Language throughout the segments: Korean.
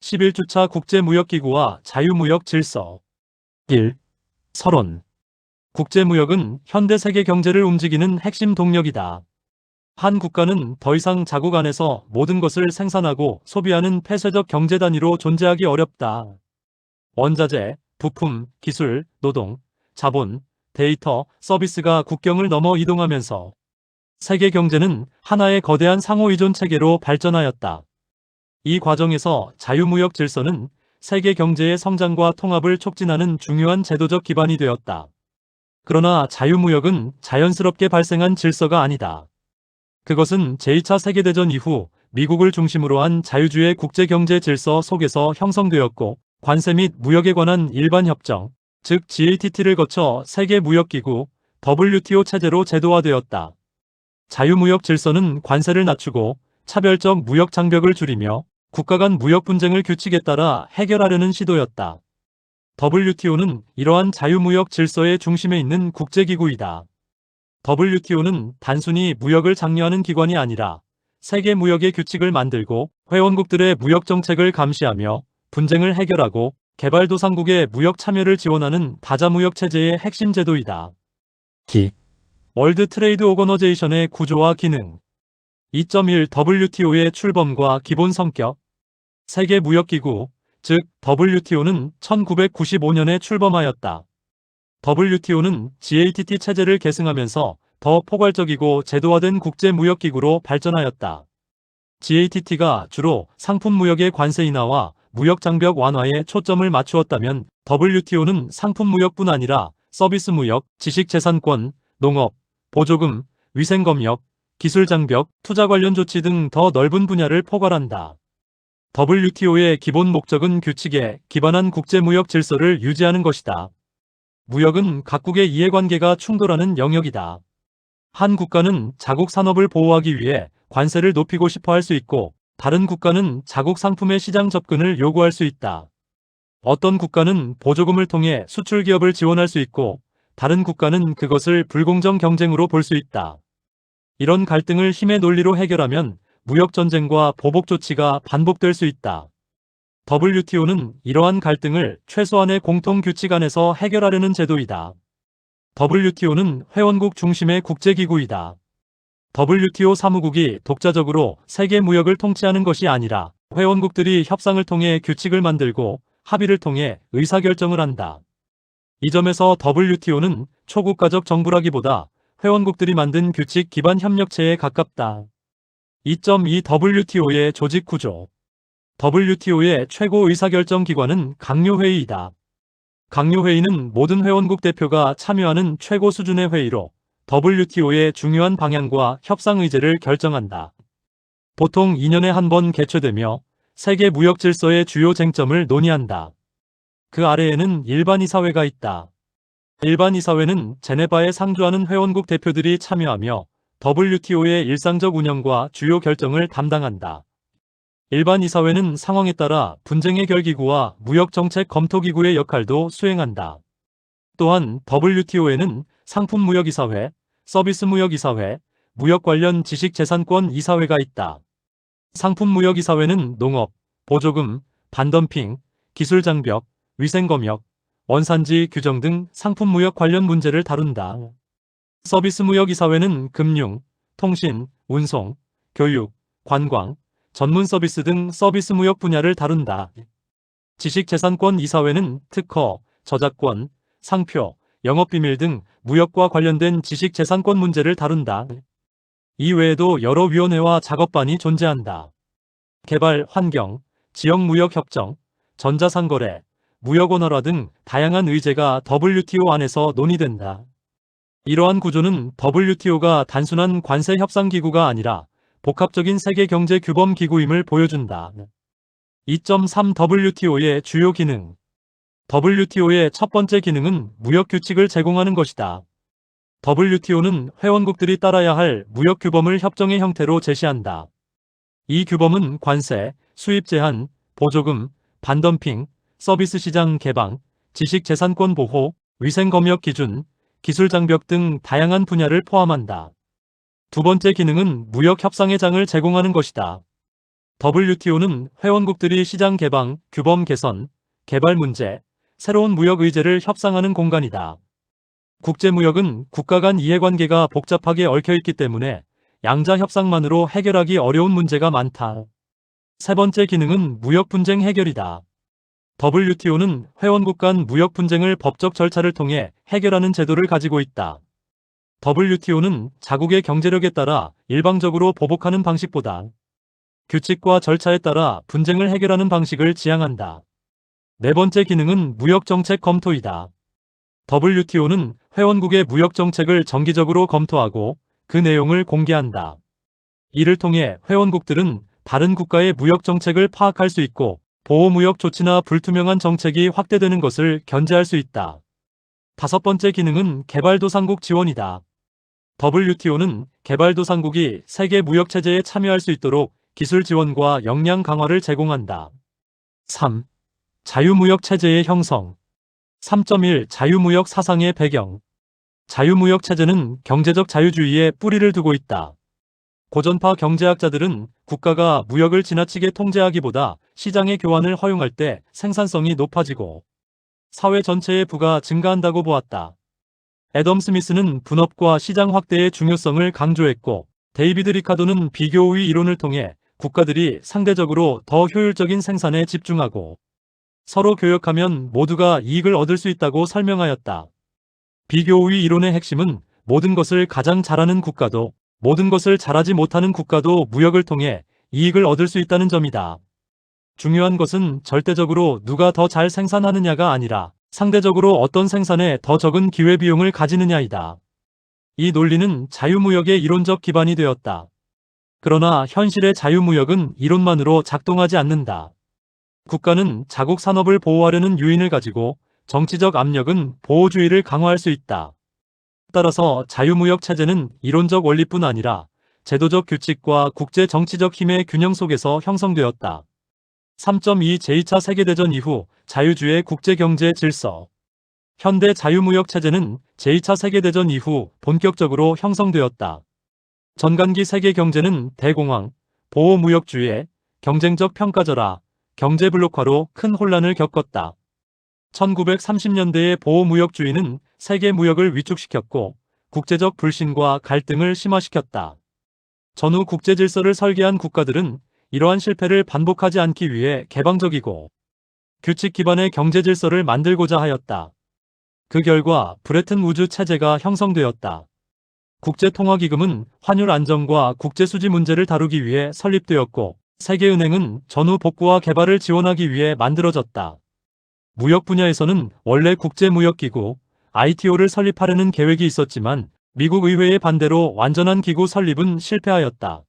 11주차 국제무역기구와 자유무역 질서. 1. 서론. 국제무역은 현대 세계 경제를 움직이는 핵심 동력이다. 한 국가는 더 이상 자국 안에서 모든 것을 생산하고 소비하는 폐쇄적 경제 단위로 존재하기 어렵다. 원자재, 부품, 기술, 노동, 자본, 데이터, 서비스가 국경을 넘어 이동하면서 세계 경제는 하나의 거대한 상호의존 체계로 발전하였다. 이 과정에서 자유무역 질서는 세계 경제의 성장과 통합을 촉진하는 중요한 제도적 기반이 되었다. 그러나 자유무역은 자연스럽게 발생한 질서가 아니다. 그것은 제2차 세계대전 이후 미국을 중심으로 한 자유주의 국제경제 질서 속에서 형성되었고, 관세 및 무역에 관한 일반 협정, 즉 GATT를 거쳐 세계무역기구 WTO 체제로 제도화되었다. 자유무역 질서는 관세를 낮추고 차별적 무역 장벽을 줄이며 국가 간 무역 분쟁을 규칙에 따라 해결하려는 시도였다. WTO는 이러한 자유무역 질서의 중심에 있는 국제기구이다. WTO는 단순히 무역을 장려하는 기관이 아니라 세계 무역의 규칙을 만들고 회원국들의 무역 정책을 감시하며 분쟁을 해결하고 개발도상국의 무역 참여를 지원하는 다자무역 체제의 핵심 제도이다. 월드 트레이드 오거너제이션의 구조와 기능. 2.1 WTO의 출범과 기본 성격. 세계무역기구, 즉 WTO는 1995년에 출범하였다. WTO는 GATT 체제를 계승하면서 더 포괄적이고 제도화된 국제무역기구로 발전하였다. GATT가 주로 상품무역의 관세 인하와 무역장벽 완화에 초점을 맞추었다면 WTO는 상품무역뿐 아니라 서비스무역, 지식재산권, 농업, 보조금, 위생검역, 기술장벽, 투자 관련 조치 등 더 넓은 분야를 포괄한다. WTO의 기본 목적은 규칙에 기반한 국제무역 질서를 유지하는 것이다. 무역은 각국의 이해관계가 충돌하는 영역이다. 한 국가는 자국 산업을 보호하기 위해 관세를 높이고 싶어 할 수 있고, 다른 국가는 자국 상품의 시장 접근을 요구할 수 있다. 어떤 국가는 보조금을 통해 수출 기업을 지원할 수 있고, 다른 국가는 그것을 불공정 경쟁으로 볼 수 있다. 이런 갈등을 힘의 논리로 해결하면 무역 전쟁과 보복 조치가 반복될 수 있다. WTO는 이러한 갈등을 최소한의 공통 규칙 안에서 해결하려는 제도이다. WTO는 회원국 중심의 국제기구이다. WTO 사무국이 독자적으로 세계 무역을 통치하는 것이 아니라 회원국들이 협상을 통해 규칙을 만들고 합의를 통해 의사결정을 한다. 이 점에서 WTO는 초국가적 정부라기보다 회원국들이 만든 규칙 기반 협력체에 가깝다. 2.2 WTO의 조직 구조. WTO의 최고 의사결정 기관은 강요회의이다. 강요회의는 모든 회원국 대표가 참여하는 최고 수준의 회의로 WTO의 중요한 방향과 협상 의제를 결정한다. 보통 2년에 한 번 개최되며 세계 무역 질서의 주요 쟁점을 논의한다. 그 아래에는 일반이사회가 있다. 일반이사회는 제네바에 상주하는 회원국 대표들이 참여하며 WTO의 일상적 운영과 주요 결정을 담당한다. 일반이사회는 상황에 따라 분쟁 해결 기구와 무역정책 검토 기구의 역할도 수행한다. 또한 WTO에는 상품무역이사회, 서비스무역이사회, 무역 관련 지식재산권 이사회가 있다. 상품무역이사회는 농업, 보조금, 반덤핑, 기술장벽, 위생검역, 원산지 규정 등 상품무역 관련 문제를 다룬다. 서비스무역이사회는 금융, 통신, 운송, 교육, 관광, 전문 서비스 등 서비스무역 분야를 다룬다. 지식재산권 이사회는 특허, 저작권, 상표, 영업비밀 등 무역과 관련된 지식재산권 문제를 다룬다. 이 외에도 여러 위원회와 작업반이 존재한다. 개발, 환경, 지역무역협정, 전자상거래, 무역원활화 등 다양한 의제가 WTO 안에서 논의된다. 이러한 구조는 WTO가 단순한 관세 협상 기구가 아니라 복합적인 세계 경제 규범 기구임을 보여준다. 2.3 WTO의 주요 기능. WTO의 첫 번째 기능은 무역 규칙을 제공하는 것이다. WTO는 회원국들이 따라야 할 무역 규범을 협정의 형태로 제시한다. 이 규범은 관세, 수입 제한, 보조금, 반덤핑, 서비스 시장 개방, 지식재산권 보호, 위생검역 기준, 기술장벽 등 다양한 분야를 포함한다. 두 번째 기능은 무역 협상의 장을 제공하는 것이다. WTO는 회원국들이 시장 개방, 규범 개선, 개발 문제, 새로운 무역 의제를 협상하는 공간이다. 국제무역은 국가 간 이해관계가 복잡하게 얽혀있기 때문에 양자 협상만으로 해결하기 어려운 문제가 많다. 세 번째 기능은 무역 분쟁 해결이다. WTO는 회원국 간 무역 분쟁을 법적 절차를 통해 해결하는 제도를 가지고 있다. WTO는 자국의 경제력에 따라 일방적으로 보복하는 방식보다 규칙과 절차에 따라 분쟁을 해결하는 방식을 지향한다. 네 번째 기능은 무역정책 검토이다. WTO는 회원국의 무역정책을 정기적으로 검토하고 그 내용을 공개한다. 이를 통해 회원국들은 다른 국가의 무역정책을 파악할 수 있고 보호무역 조치나 불투명한 정책이 확대되는 것을 견제할 수 있다. 다섯 번째 기능은 개발도상국 지원이다. WTO는 개발도상국이 세계 무역체제에 참여할 수 있도록 기술 지원과 역량 강화를 제공한다. 3. 자유무역체제의 형성. 3.1 자유무역 사상의 배경. 자유무역체제는 경제적 자유주의에 뿌리를 두고 있다. 고전파 경제학자들은 국가가 무역을 지나치게 통제하기보다 시장의 교환을 허용할 때 생산성이 높아지고 사회 전체의 부가 증가한다고 보았다. 애덤 스미스는 분업과 시장 확대의 중요성을 강조했고, 데이비드 리카도는 비교 우위 이론을 통해 국가들이 상대적으로 더 효율적인 생산에 집중하고 서로 교역하면 모두가 이익을 얻을 수 있다고 설명하였다. 비교 우위 이론의 핵심은 모든 것을 가장 잘하는 국가도 모든 것을 잘하지 못하는 국가도 무역을 통해 이익을 얻을 수 있다는 점이다. 중요한 것은 절대적으로 누가 더 잘 생산하느냐가 아니라 상대적으로 어떤 생산에 더 적은 기회비용을 가지느냐이다. 이 논리는 자유무역의 이론적 기반이 되었다. 그러나 현실의 자유무역은 이론만으로 작동하지 않는다. 국가는 자국 산업을 보호하려는 유인을 가지고 정치적 압력은 보호주의를 강화할 수 있다. 따라서 자유무역 체제는 이론적 원리뿐 아니라 제도적 규칙과 국제 정치적 힘의 균형 속에서 형성되었다. 3.2 제2차 세계대전 이후 자유주의 국제경제 질서. 현대 자유무역 체제는 제2차 세계대전 이후 본격적으로 형성되었다. 전간기 세계 경제는 대공황, 보호무역주의, 경쟁적 평가절하, 경제블록화로 큰 혼란을 겪었다. 1930년대의 보호무역주의는 세계 무역을 위축시켰고 국제적 불신과 갈등을 심화시켰다. 전후 국제질서를 설계한 국가들은 이러한 실패를 반복하지 않기 위해 개방적이고 규칙 기반의 경제질서를 만들고자 하였다. 그 결과 브레튼 우즈 체제가 형성되었다. 국제통화기금은 환율 안정과 국제수지 문제를 다루기 위해 설립되었고 세계은행은 전후 복구와 개발을 지원하기 위해 만들어졌다. 무역 분야에서는 원래 국제무역기구 ITO를 설립하려는 계획이 있었지만 미국 의회의 반대로 완전한 기구 설립은 실패하였다.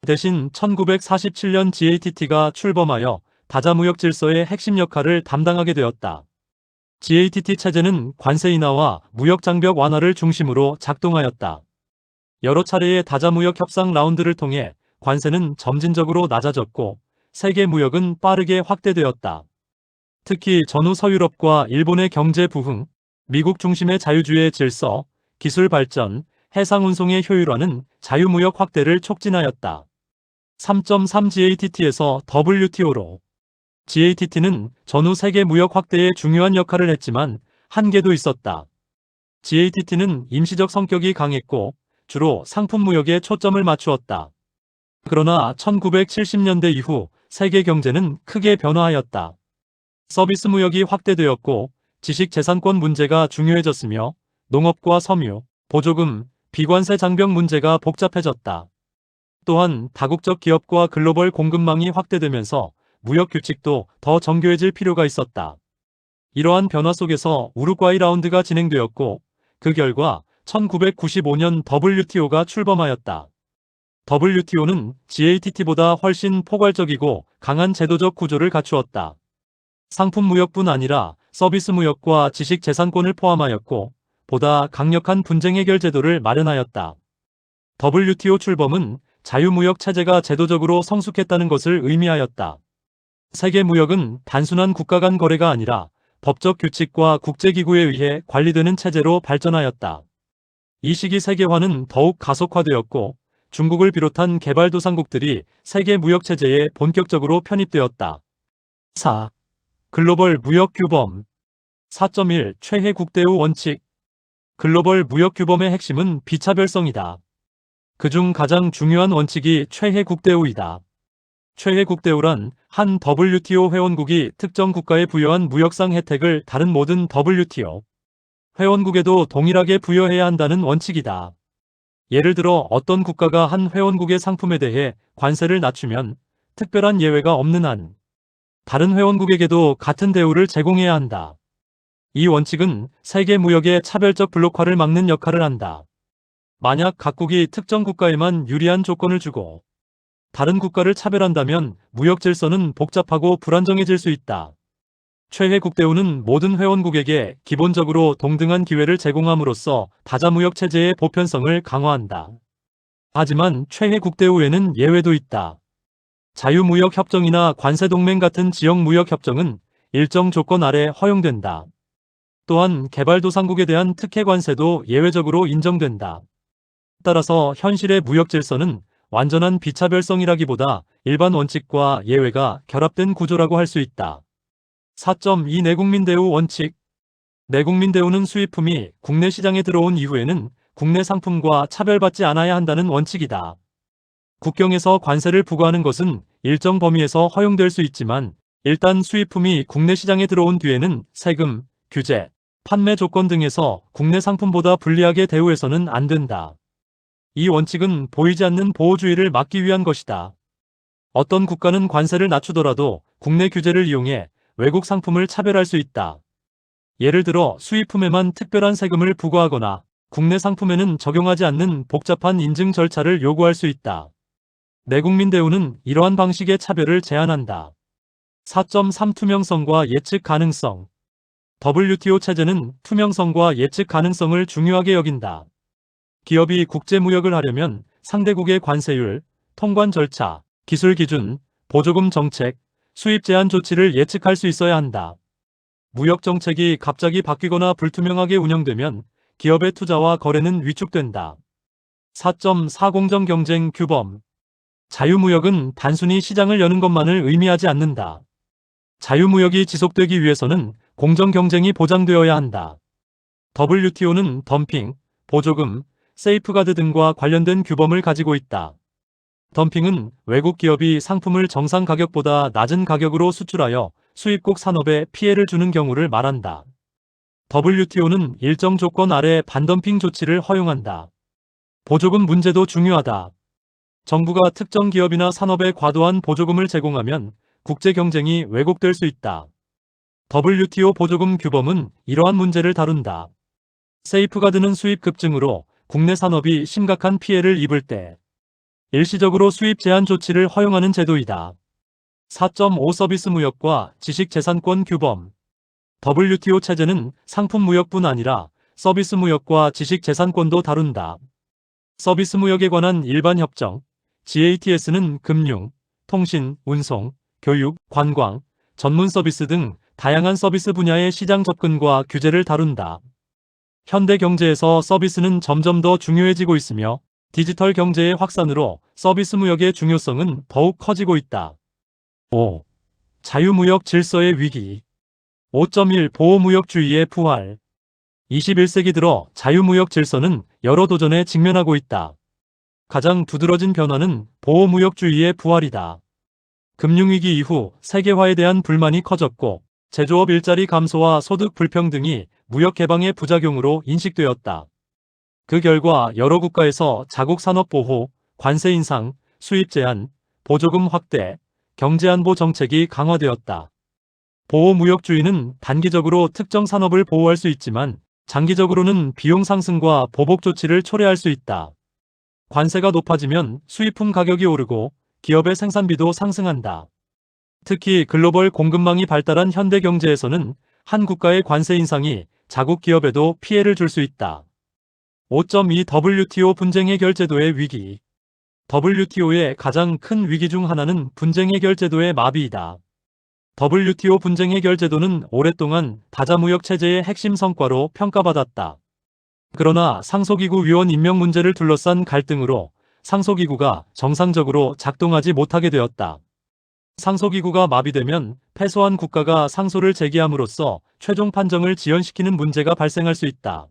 대신 1947년 GATT가 출범하여 다자무역 질서의 핵심 역할을 담당하게 되었다. GATT 체제는 관세 인하와 무역 장벽 완화를 중심으로 작동하였다. 여러 차례의 다자무역 협상 라운드를 통해 관세는 점진적으로 낮아졌고 세계 무역은 빠르게 확대되었다. 특히 전후 서유럽과 일본의 경제 부흥, 미국 중심의 자유주의 질서, 기술 발전, 해상 운송의 효율화는 자유무역 확대를 촉진하였다. 3.3 GATT에서 WTO로. GATT는 전후 세계 무역 확대에 중요한 역할을 했지만 한계도 있었다. GATT는 임시적 성격이 강했고 주로 상품 무역에 초점을 맞추었다. 그러나 1970년대 이후 세계 경제는 크게 변화하였다. 서비스 무역이 확대되었고 지식재산권 문제가 중요해졌으며 농업과 섬유, 보조금, 비관세 장벽 문제가 복잡해졌다. 또한 다국적 기업과 글로벌 공급망이 확대되면서 무역 규칙도 더 정교해질 필요가 있었다. 이러한 변화 속에서 우루과이 라운드가 진행되었고 그 결과 1995년 WTO가 출범하였다. WTO는 GATT보다 훨씬 포괄적이고 강한 제도적 구조를 갖추었다. 상품 무역뿐 아니라 서비스 무역과 지식 재산권을 포함하였고 보다 강력한 분쟁 해결 제도를 마련하였다. WTO 출범은 자유무역 체제가 제도적으로 성숙했다는 것을 의미하였다. 세계 무역은 단순한 국가 간 거래가 아니라 법적 규칙과 국제기구에 의해 관리되는 체제로 발전하였다. 이 시기 세계화는 더욱 가속화되었고 중국을 비롯한 개발도상국들이 세계 무역체제에 본격적으로 편입되었다. 4. 글로벌 무역규범 4.1 최혜 국대우 원칙 글로벌 무역규범의 핵심은 비차별성이다. 그중 가장 중요한 원칙이 최혜 국대우이다. 최혜 국대우란 한 WTO 회원국이 특정 국가에 부여한 무역상 혜택을 다른 모든 WTO 회원국에도 동일하게 부여해야 한다는 원칙이다. 예를 들어 어떤 국가가 한 회원국의 상품에 대해 관세를 낮추면 특별한 예외가 없는 한 다른 회원국에게도 같은 대우를 제공해야 한다. 이 원칙은 세계 무역의 차별적 블록화를 막는 역할을 한다. 만약 각국이 특정 국가에만 유리한 조건을 주고 다른 국가를 차별한다면 무역 질서는 복잡하고 불안정해질 수 있다. 최혜 국대우는 모든 회원국에게 기본적으로 동등한 기회를 제공함으로써 다자무역 체제의 보편성을 강화한다. 하지만 최혜 국대우에는 예외도 있다. 자유무역협정이나 관세동맹 같은 지역무역협정은 일정 조건 아래 허용된다. 또한 개발도상국에 대한 특혜 관세도 예외적으로 인정된다. 따라서 현실의 무역 질서는 완전한 비차별성이라기보다 일반 원칙과 예외가 결합된 구조라고 할 수 있다. 4.2 내국민 대우 원칙 내국민 대우는 수입품이 국내 시장에 들어온 이후에는 국내 상품과 차별받지 않아야 한다는 원칙이다. 국경에서 관세를 부과하는 것은 일정 범위에서 허용될 수 있지만 일단 수입품이 국내 시장에 들어온 뒤에는 세금, 규제, 판매 조건 등에서 국내 상품보다 불리하게 대우해서는 안 된다. 이 원칙은 보이지 않는 보호주의를 막기 위한 것이다. 어떤 국가는 관세를 낮추더라도 국내 규제를 이용해 외국 상품을 차별할 수 있다. 예를 들어 수입품에만 특별한 세금을 부과하거나 국내 상품에는 적용하지 않는 복잡한 인증 절차를 요구할 수 있다. 내국민 대우는 이러한 방식의 차별을 제한한다. 4.3 투명성과 예측 가능성 WTO 체제는 투명성과 예측 가능성을 중요하게 여긴다. 기업이 국제무역을 하려면 상대국의 관세율, 통관 절차, 기술 기준, 보조금 정책, 수입 제한 조치를 예측할 수 있어야 한다. 무역 정책이 갑자기 바뀌거나 불투명하게 운영되면 기업의 투자와 거래는 위축된다. 4.4 공정경쟁 규범 자유무역은 단순히 시장을 여는 것만을 의미하지 않는다. 자유무역이 지속되기 위해서는 공정경쟁이 보장되어야 한다. WTO는 덤핑, 보조금, 세이프가드 등과 관련된 규범을 가지고 있다. 덤핑은 외국 기업이 상품을 정상 가격보다 낮은 가격으로 수출하여 수입국 산업에 피해를 주는 경우를 말한다. WTO는 일정 조건 아래 반덤핑 조치를 허용한다. 보조금 문제도 중요하다. 정부가 특정 기업이나 산업에 과도한 보조금을 제공하면 국제 경쟁이 왜곡될 수 있다. WTO 보조금 규범은 이러한 문제를 다룬다. 세이프가드는 수입 급증으로 국내 산업이 심각한 피해를 입을 때 일시적으로 수입 제한 조치를 허용하는 제도이다. 4.5 서비스 무역과 지식재산권 규범 WTO 체제는 상품 무역뿐 아니라 서비스 무역과 지식재산권도 다룬다. 서비스 무역에 관한 일반 협정, GATS는 금융, 통신, 운송, 교육, 관광, 전문 서비스 등 다양한 서비스 분야의 시장 접근과 규제를 다룬다. 현대 경제에서 서비스는 점점 더 중요해지고 있으며 디지털 경제의 확산으로 서비스 무역의 중요성은 더욱 커지고 있다. 5. 자유무역 질서의 위기 5.1 보호무역주의의 부활 21세기 들어 자유무역 질서는 여러 도전에 직면하고 있다. 가장 두드러진 변화는 보호무역주의의 부활이다. 금융위기 이후 세계화에 대한 불만이 커졌고 제조업 일자리 감소와 소득 불평등이 무역 개방의 부작용으로 인식되었다. 그 결과 여러 국가에서 자국 산업 보호, 관세 인상, 수입 제한, 보조금 확대, 경제안보 정책이 강화되었다. 보호무역주의는 단기적으로 특정 산업을 보호할 수 있지만 장기적으로는 비용 상승과 보복 조치를 초래할 수 있다. 관세가 높아지면 수입품 가격이 오르고 기업의 생산비도 상승한다. 특히 글로벌 공급망이 발달한 현대 경제에서는 한 국가의 관세 인상이 자국 기업에도 피해를 줄 수 있다. 5.2 WTO 분쟁 해결 제도의 위기 WTO의 가장 큰 위기 중 하나는 분쟁 해결 제도의 마비이다. WTO 분쟁 해결 제도는 오랫동안 다자무역 체제의 핵심 성과로 평가받았다. 그러나 상소기구 위원 임명 문제를 둘러싼 갈등으로 상소기구가 정상적으로 작동하지 못하게 되었다. 상소기구가 마비되면 패소한 국가가 상소를 제기함으로써 최종 판정을 지연시키는 문제가 발생할 수 있다.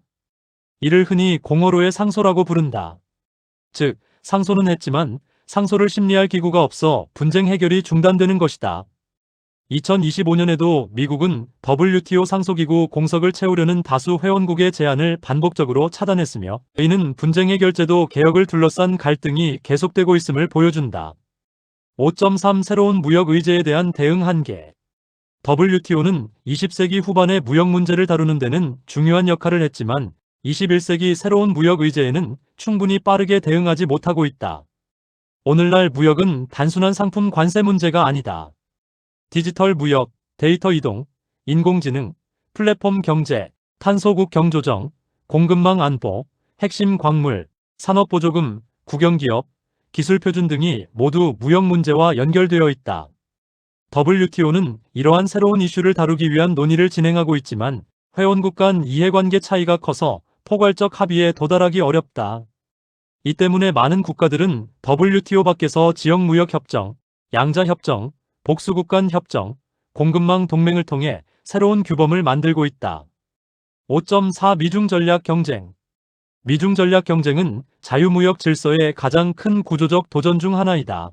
이를 흔히 공허로의 상소라고 부른다. 즉, 상소는 했지만 상소를 심리할 기구가 없어 분쟁 해결이 중단되는 것이다. 2025년에도 미국은 WTO 상소기구 공석을 채우려는 다수 회원국의 제안을 반복적으로 차단했으며, 이는 분쟁 해결제도 개혁을 둘러싼 갈등이 계속되고 있음을 보여준다. 5.3 새로운 무역 의제에 대한 대응 한계. WTO는 20세기 후반의 무역 문제를 다루는 데는 중요한 역할을 했지만 21세기 새로운 무역 의제에는 충분히 빠르게 대응하지 못하고 있다. 오늘날 무역은 단순한 상품 관세 문제가 아니다. 디지털 무역, 데이터 이동, 인공지능, 플랫폼 경제, 탄소국 경조정, 공급망 안보, 핵심 광물, 산업보조금, 국영기업, 기술표준 등이 모두 무역 문제와 연결되어 있다. WTO는 이러한 새로운 이슈를 다루기 위한 논의를 진행하고 있지만 회원국 간 이해관계 차이가 커서 포괄적 합의에 도달하기 어렵다. 이 때문에 많은 국가들은 WTO 밖에서 지역무역협정, 양자협정, 복수국 간 협정, 공급망 동맹을 통해 새로운 규범을 만들고 있다. 5.4 미중 전략 경쟁. 미중 전략 경쟁은 자유무역 질서의 가장 큰 구조적 도전 중 하나이다.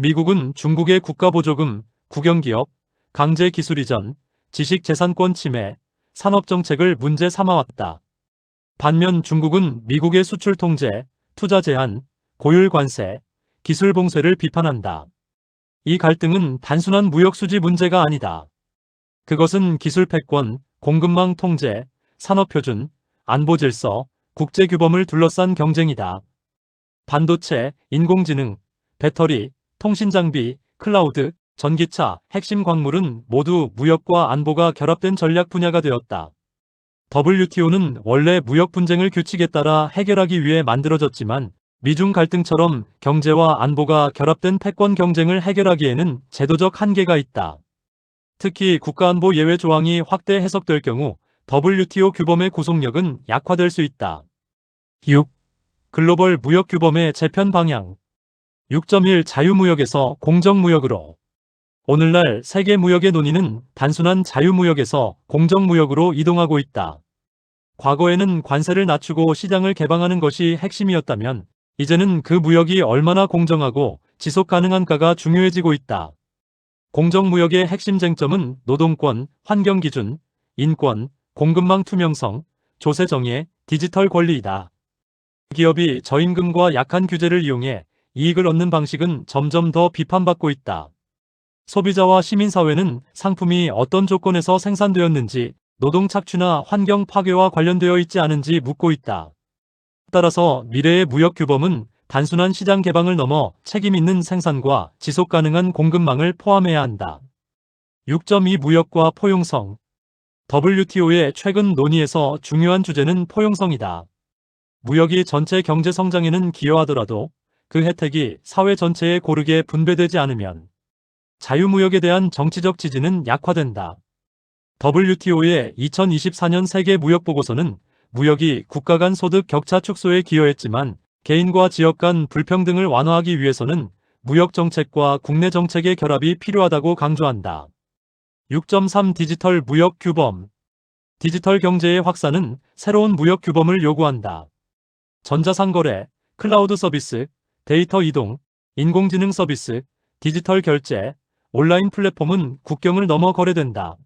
미국은 중국의 국가보조금, 국영기업, 강제 기술 이전, 지식재산권 침해, 산업정책을 문제 삼아왔다. 반면 중국은 미국의 수출 통제, 투자 제한, 고율 관세, 기술 봉쇄를 비판한다. 이 갈등은 단순한 무역 수지 문제가 아니다. 그것은 기술 패권, 공급망 통제, 산업표준, 안보 질서, 국제규범을 둘러싼 경쟁이다. 반도체, 인공지능, 배터리, 통신장비, 클라우드, 전기차, 핵심 광물은 모두 무역과 안보가 결합된 전략 분야가 되었다. WTO는 원래 무역 분쟁을 규칙에 따라 해결하기 위해 만들어졌지만 미중 갈등처럼 경제와 안보가 결합된 패권 경쟁을 해결하기에는 제도적 한계가 있다. 특히 국가안보 예외 조항이 확대 해석될 경우 WTO 규범의 구속력은 약화될 수 있다. 6. 글로벌 무역 규범의 재편 방향. 6.1 자유무역에서 공정무역으로. 오늘날 세계 무역의 논의는 단순한 자유무역에서 공정무역으로 이동하고 있다. 과거에는 관세를 낮추고 시장을 개방하는 것이 핵심이었다면 이제는 그 무역이 얼마나 공정하고 지속 가능한가가 중요해지고 있다. 공정무역의 핵심 쟁점은 노동권, 환경기준, 인권, 공급망 투명성, 조세 정의, 디지털 권리이다. 기업이 저임금과 약한 규제를 이용해 이익을 얻는 방식은 점점 더 비판받고 있다. 소비자와 시민사회는 상품이 어떤 조건에서 생산되었는지, 노동 착취나 환경 파괴와 관련되어 있지 않은지 묻고 있다. 따라서 미래의 무역 규범은 단순한 시장 개방을 넘어 책임 있는 생산과 지속 가능한 공급망을 포함해야 한다. 6.2 무역과 포용성. WTO의 최근 논의에서 중요한 주제는 포용성이다. 무역이 전체 경제 성장에는 기여하더라도 그 혜택이 사회 전체에 고르게 분배되지 않으면 자유무역에 대한 정치적 지지는 약화된다. WTO의 2024년 세계 무역 보고서는 무역이 국가 간 소득 격차 축소에 기여했지만 개인과 지역 간 불평등을 완화하기 위해서는 무역 정책과 국내 정책의 결합이 필요하다고 강조한다. 6.3 디지털 무역 규범. 디지털 경제의 확산은 새로운 무역 규범을 요구한다. 전자상거래, 클라우드 서비스, 데이터 이동, 인공지능 서비스, 디지털 결제, 온라인 플랫폼은 국경을 넘어 거래된다.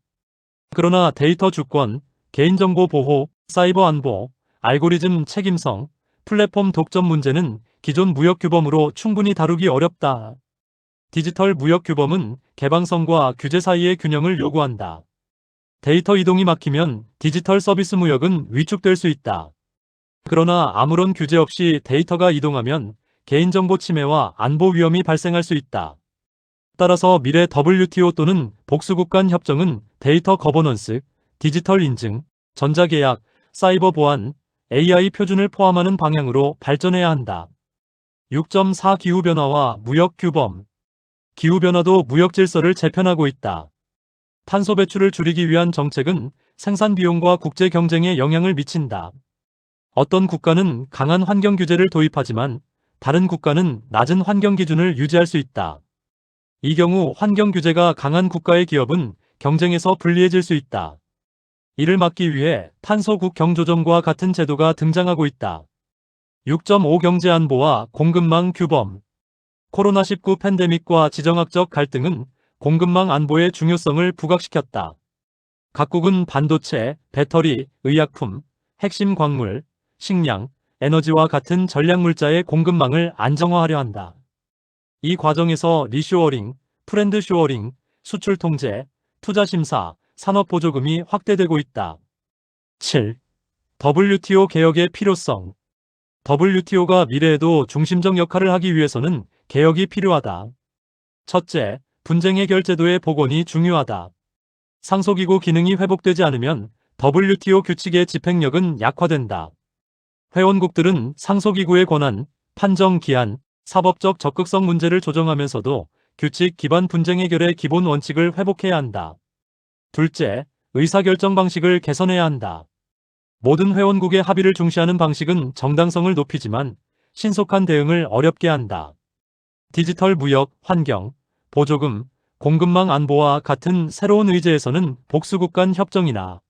그러나 데이터 주권, 개인정보 보호, 사이버 안보, 알고리즘 책임성, 플랫폼 독점 문제는 기존 무역 규범으로 충분히 다루기 어렵다. 디지털 무역 규범은 개방성과 규제 사이의 균형을 요구한다. 데이터 이동이 막히면 디지털 서비스 무역은 위축될 수 있다. 그러나 아무런 규제 없이 데이터가 이동하면 개인정보 침해와 안보 위험이 발생할 수 있다. 따라서 미래 WTO 또는 복수국 간 협정은 데이터 거버넌스, 디지털 인증, 전자계약, 사이버 보안, AI 표준을 포함하는 방향으로 발전해야 한다. 6.4 기후변화와 무역 규범. 기후변화도 무역 질서를 재편하고 있다. 탄소 배출을 줄이기 위한 정책은 생산 비용과 국제 경쟁에 영향을 미친다. 어떤 국가는 강한 환경 규제를 도입하지만 다른 국가는 낮은 환경 기준을 유지할 수 있다. 이 경우 환경 규제가 강한 국가의 기업은 경쟁에서 불리해질 수 있다. 이를 막기 위해 탄소국 경조정과 같은 제도가 등장하고 있다. 6.5 경제안보와 공급망 규범. 코로나19 팬데믹과 지정학적 갈등은 공급망 안보의 중요성을 부각시켰다. 각국은 반도체, 배터리, 의약품, 핵심 광물, 식량, 에너지와 같은 전략물자의 공급망을 안정화하려 한다. 이 과정에서 리쇼어링, 프렌드쇼어링, 수출 통제, 투자 심사, 산업 보조금이 확대되고 있다. 7. WTO 개혁의 필요성. WTO가 미래에도 중심적 역할을 하기 위해서는 개혁이 필요하다. 첫째, 분쟁 해결 제도의 복원이 중요하다. 상소기구 기능이 회복되지 않으면 WTO 규칙의 집행력은 약화된다. 회원국들은 상소기구의 권한, 판정 기한, 사법적 적극성 문제를 조정하면서도 규칙 기반 분쟁 해결의 기본 원칙을 회복해야 한다. 둘째, 의사결정 방식을 개선해야 한다. 모든 회원국의 합의를 중시하는 방식은 정당성을 높이지만 신속한 대응을 어렵게 한다. 디지털 무역, 환경, 보조금, 공급망 안보와 같은 새로운 의제에서는 복수국 간 협정이나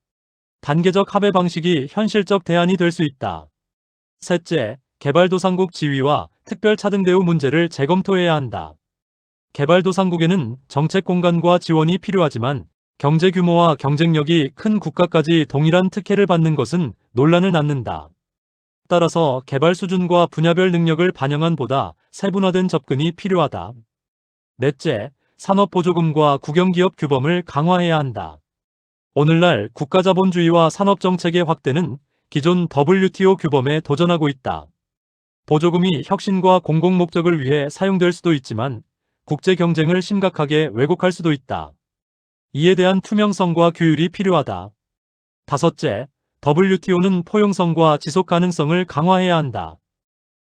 단계적 합의 방식이 현실적 대안이 될 수 있다. 셋째, 개발도상국 지위와 특별 차등 대우 문제를 재검토해야 한다. 개발도상국에는 정책 공간과 지원이 필요하지만 경제 규모와 경쟁력이 큰 국가까지 동일한 특혜를 받는 것은 논란을 낳는다. 따라서 개발 수준과 분야별 능력을 반영한 보다 세분화된 접근이 필요하다. 넷째, 산업보조금과 국영기업 규범을 강화해야 한다. 오늘날 국가자본주의와 산업정책의 확대는 기존 WTO 규범에 도전하고 있다. 보조금이 혁신과 공공목적을 위해 사용될 수도 있지만 국제 경쟁을 심각하게 왜곡할 수도 있다. 이에 대한 투명성과 규율이 필요하다. 다섯째, WTO는 포용성과 지속 가능성을 강화해야 한다.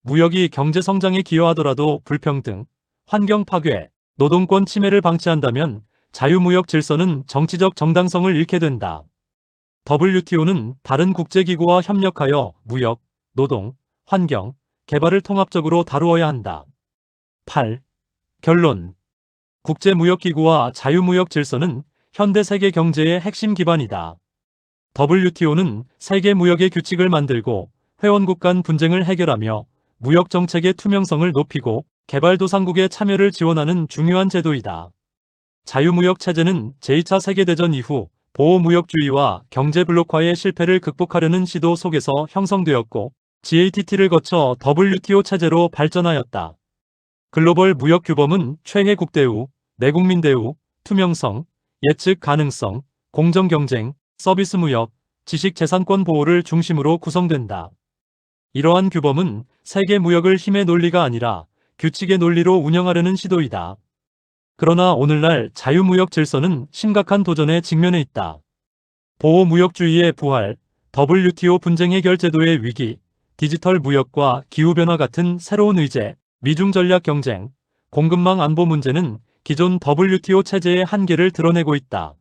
무역이 경제 성장에 기여하더라도 불평등, 환경 파괴, 노동권 침해를 방치한다면 자유무역 질서는 정치적 정당성을 잃게 된다. WTO는 다른 국제기구와 협력하여 무역, 노동, 환경, 개발을 통합적으로 다루어야 한다. 8. 결론. 국제무역기구와 자유무역 질서는 현대 세계 경제의 핵심 기반이다. WTO는 세계 무역의 규칙을 만들고 회원국 간 분쟁을 해결하며 무역 정책의 투명성을 높이고 개발도상국의 참여를 지원하는 중요한 제도이다. 자유무역 체제는 제2차 세계대전 이후 보호무역주의와 경제블록화의 실패를 극복하려는 시도 속에서 형성되었고 GATT를 거쳐 WTO 체제로 발전하였다. 글로벌 무역 규범은 최혜국 대우, 내국민 대우, 투명성, 예측 가능성, 공정 경쟁, 서비스 무역, 지식재산권 보호를 중심으로 구성된다. 이러한 규범은 세계 무역을 힘의 논리가 아니라 규칙의 논리로 운영하려는 시도이다. 그러나 오늘날 자유무역 질서는 심각한 도전에 직면해 있다. 보호무역주의의 부활, WTO 분쟁 해결 제도의 위기, 디지털 무역과 기후변화 같은 새로운 의제, 미중 전략 경쟁, 공급망 안보 문제는 기존 WTO 체제의 한계를 드러내고 있다.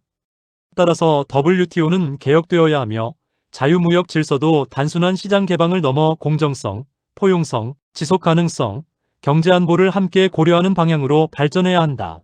따라서 WTO는 개혁되어야 하며 자유무역 질서도 단순한 시장 개방을 넘어 공정성, 포용성, 지속 가능성, 경제 안보를 함께 고려하는 방향으로 발전해야 한다.